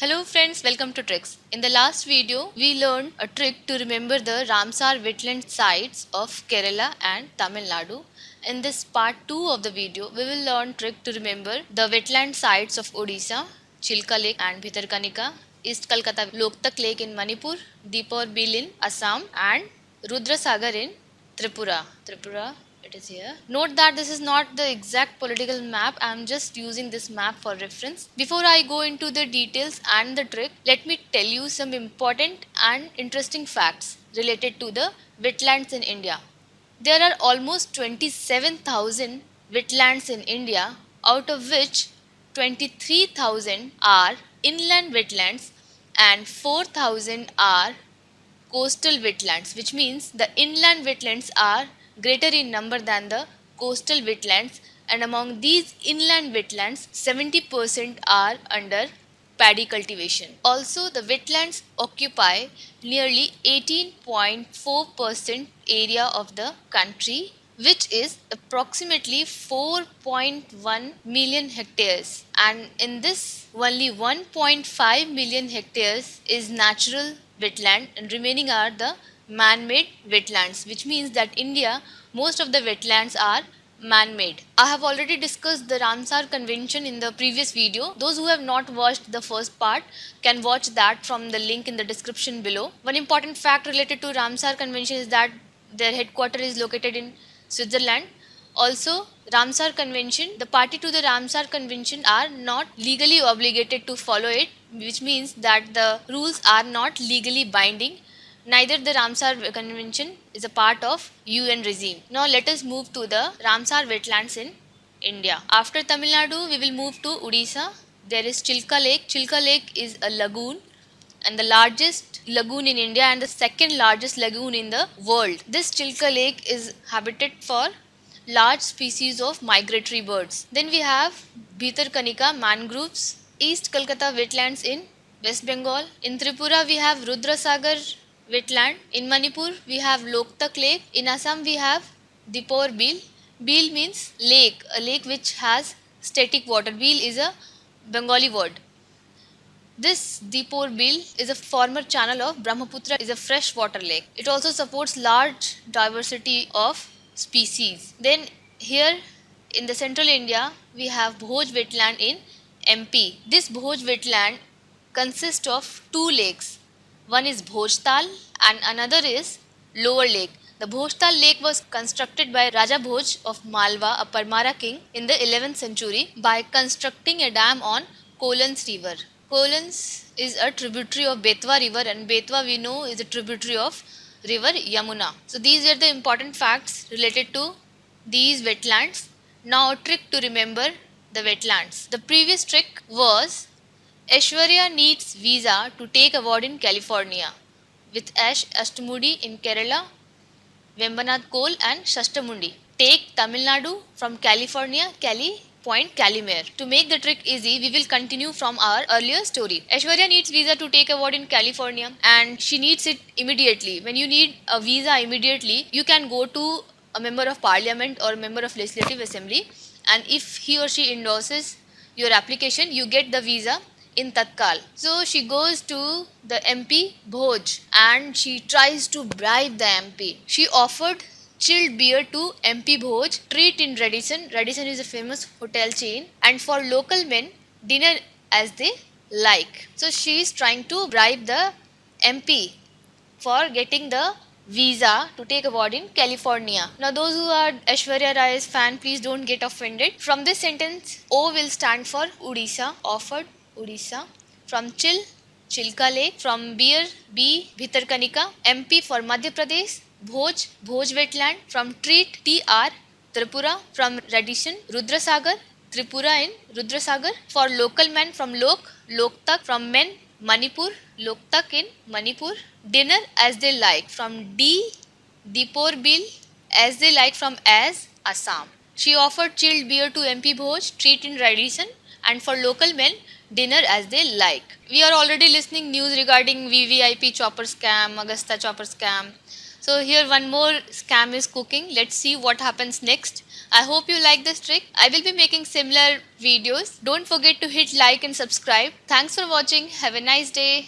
Hello friends, welcome to Tricks. In the last video, we learned a trick to remember the Ramsar wetland sites of Kerala and Tamil Nadu. In this part 2 of the video, we will learn trick to remember the wetland sites of Odisha, Chilka Lake and Bhitarkanika, East Calcutta Loktak Lake in Manipur, Deepor Bill in Assam and Rudrasagar in Tripura, it is here. Note that this is not the exact political map. I am just using this map for reference. Before I go into the details and the trick, let me tell you some important and interesting facts related to the wetlands in India. There are almost 27,000 wetlands in India, out of which 23,000 are inland wetlands and 4,000 are coastal wetlands, which means the inland wetlands are greater in number than the coastal wetlands, and among these inland wetlands 70% are under paddy cultivation. Also, the wetlands occupy nearly 18.4% area of the country, which is approximately 4.1 million hectares, and in this only 1.5 million hectares is natural wetland and remaining are the man-made wetlands, which means that India most of the wetlands are man-made. I have already discussed the Ramsar Convention in the previous video. Those who have not watched the first part can watch that from the link in the description below. One important fact related to Ramsar Convention is that their headquarters is located in Switzerland. Also, Ramsar Convention, the party to the Ramsar Convention are not legally obligated to follow it, which means that the rules are not legally binding. Neither the Ramsar Convention is a part of UN regime. Now let us move to the Ramsar wetlands in India. After Tamil Nadu, we will move to Odisha. There is Chilka Lake. Chilka Lake is a lagoon and the largest lagoon in India and the second largest lagoon in the world. This Chilka Lake is habitat for large species of migratory birds. Then we have Bhitarkanika mangroves, East Calcutta wetlands in West Bengal. In Tripura we have Rudrasagar wetland. In Manipur we have Loktak Lake. In Assam we have Dipor Bill. Bill means lake, a lake which has static water. Bill is a Bengali word. This Deepor Bill is a former channel of Brahmaputra, is a freshwater lake. It also supports large diversity of species. Then here in the central India, we have Bhoj wetland in MP. This Bhoj wetland consists of two lakes. One is Bhojtal and another is Lower Lake. The Bhojtal lake was constructed by Raja Bhoj of Malwa, a Parmara king, in the 11th century by constructing a dam on Kolans river. Kolans is a tributary of Betwa river and Betwa we know is a tributary of river Yamuna. So these are the important facts related to these wetlands. Now a trick to remember the wetlands. The previous trick was Aishwarya needs visa to take award in California with Ash Ashtamudi in Kerala, Vembanath Cole and Shashtamundi. Take Tamil Nadu from California, Cali Point Calimere. To make the trick easy, we will continue from our earlier story. Aishwarya needs visa to take award in California and she needs it immediately. When you need a visa immediately, you can go to a member of parliament or a member of legislative assembly, and if he or she endorses your application, you get the visa in Tatkal. So she goes to the MP Bhoj and she tries to bribe the MP. She offered chilled beer to MP Bhoj, treat in Radisson. Radisson is a famous hotel chain, and for local men, dinner as they like. So she is trying to bribe the MP for getting the visa to take award in California. Now those who are Aishwarya Rai's fan, please don't get offended. From this sentence, O will stand for Odisha, offered Odisha. From chill, Chilka Lake. From beer, B, Bhitarkanika. MP for Madhya Pradesh, Bhoj, Bhoj wetland. From treat, TR, Tripura. From Radisson, Rudrasagar, Tripura in Rudrasagar. For local men, from Lok, Loktak. From men, Manipur, Loktak in Manipur. Dinner as they like, from D, Dipor Bill, as they like, from as, Assam. She offered chilled beer to MP Bhoj, treat in Radisson, and for local men, dinner as they like. We are already listening news regarding VVIP chopper scam, Augusta chopper scam. So here one more scam is cooking. Let's see what happens next. I hope you like this trick. I will be making similar videos. Don't forget to hit like and subscribe. Thanks for watching. Have a nice day.